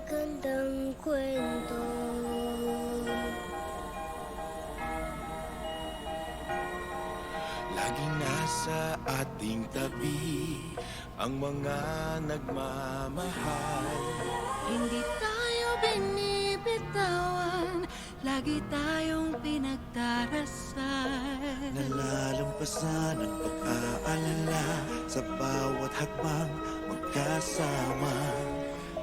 pinakamagandang kwento. Laging nasa ating tabi ang mga nagmamahal. Hindi tayo binibitawan, lagi tayong pinagdarasal. Nalalampasan ang pag-aalala sa bawat hakbang magkasama.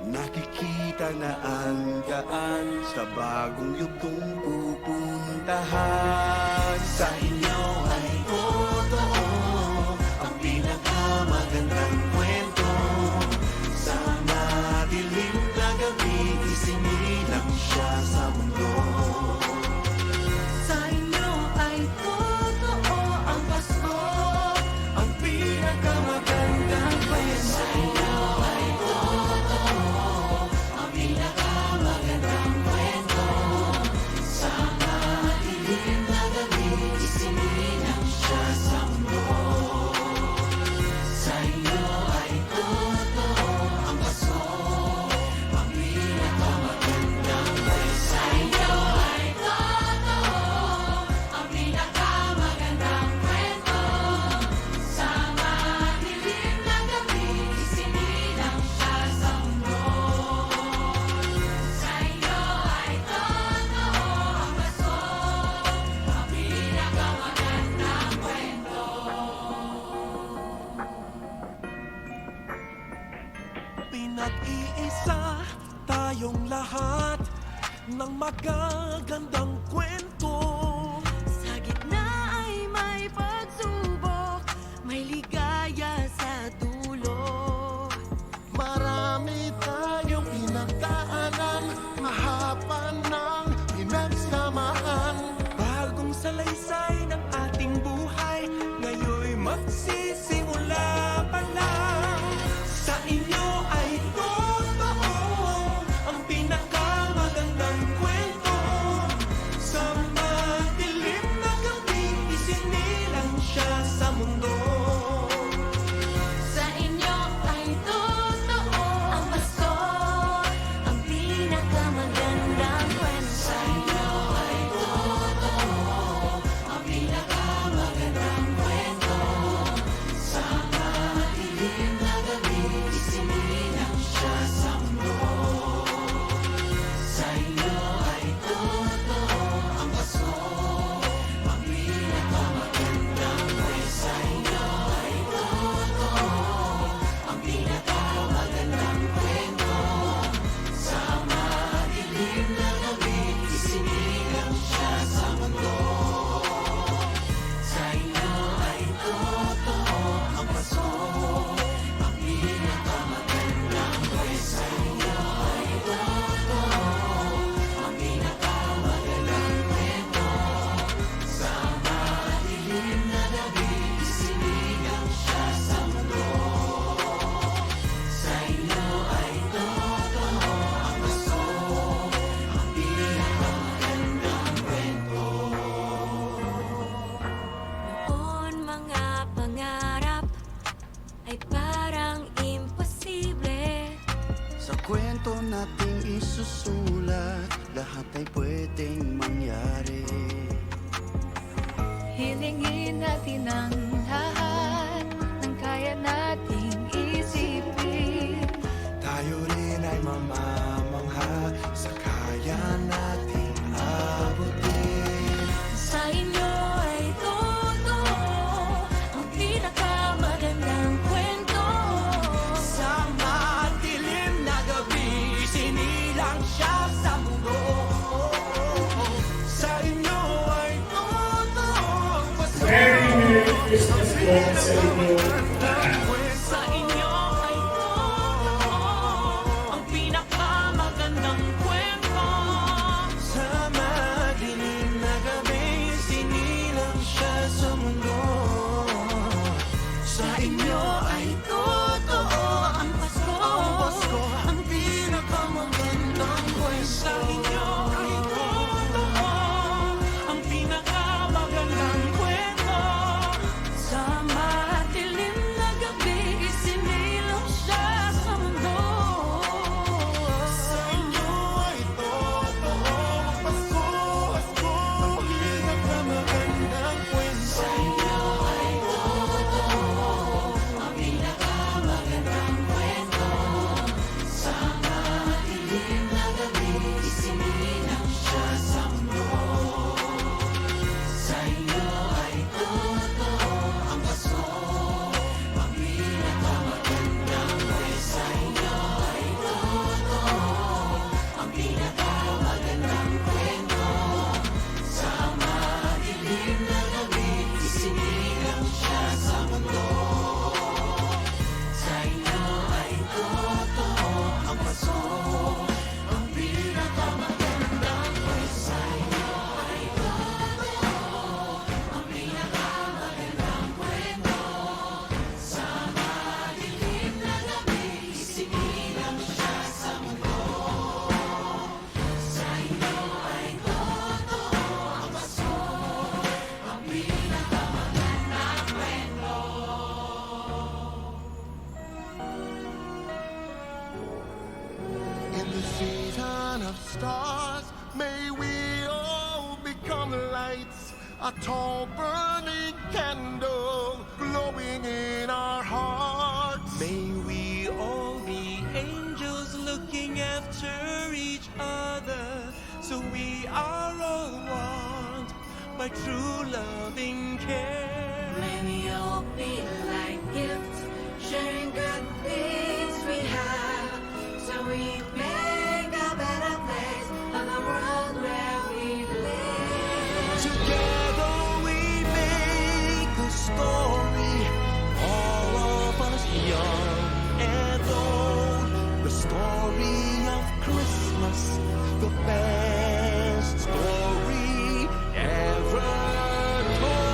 Nakikita na ang daan sa bagong yugtong pupuntahan. Sa inyo ay totoo ang pinakamagandang kwento. Sa madilim na gabi, isinilang siya sa mundo. Sa inyo ay totoo ang Pasko, Ang pinakamagandang kwento. Sa inyo ay totoo ang pinakamagandang kwento. Sa madilim na gabi, isinilang siya sa mundo. Sa inyo ay totoo ang Pasko, ang pinakamagandang kwento. Sa inyo ay totoo ang pinakamagandang kwento. Sa madilim na gabi, isinilang siya sa mundo. Sa inyo ay totoo ang Pasko, ang pinakamagandang kwento. Pinag-iisa tayong lahat ng magagandang kwento. sa gitna ay may pagsubok, may ligaya sa dulo. Marami tayong pinagdaanan, mahapan ng pinagsamahan. Bagong salaysay ng ating buhay, ngayon magsisimula pa lang. Sa inyo ay totoo ang pinakamagandang kwento. Sa madilim na gabi, isinilang siya sa mundo. Sa inyo ay totoo ang Pasko, ang pinakamagandang kwento. Sa inyo ay totoo Ang pinakamagandang kwento. Sa madilim na gabi, isinilang siya sa mundo. Sa inyo ay totoo ang Pasko, ang pinakamagandang kwento. Sa inyo ay totoo ang pinakamagandang kwento. Sa madilim na gabi, isinilang siya sa mundo. Sa inyo ay totoo ang Pasko, ang pinakamagandang kwento. Sa inyo ay totoo ang pinakamagandang kwento. Sa madilim na gabi, isinilang siya sa mundo. Sa inyo ay totoo ang Pasko, ang pinakamagandang kwento. Noon mga pangarap ay parang imposible. Sa kwento nating isusulat, lahat ay pwedeng mangyari. Hilingin natin ang lahat ng kaya nating isipin. Tayo rin ay mamamangha sa kaya nating abutin. Sa inyo ay totoo ang pinakamagandang kwento. Sa madilim na gabi, isinilang siya sa mundo. Sa inyo ay totoo ang Pasko. Merry Christmas po sa inyo lahat. Sa inyo ay totoo ang pinakamagandang kwento. Sa madilim na gabi, isinilang siya sa mundo. Sa inyo ay totoo ang Pasko, ang pinakamagandang kwento. Sa inyo ay totoo ang pinakamagandang kwento. Sa madilim totoo ang paso. Ang pinakamagandang kwento ay totoo. Ang pinakamagandang kwento. Sa madilim na gabi, isinilang siya sa mundo. Sa inyo ay totoo ang paso. Ang pinakamagandang kwento. In the season of stars, may we all become lights, a tall burning candle glowing in our hearts. May we all be angels looking after each other, so we are all one by true loving care. May we all be like gifts, sharing good things we have, so we make a better place of the world where we live. Together we make a story, all of us young and old. The story of Christmas, the best story ever told.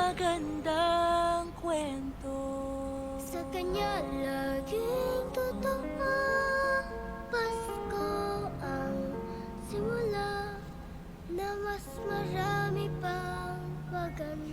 magandang kwento. Sa kanya laging totoo. Pasko ang simula na mas marami pang maganda.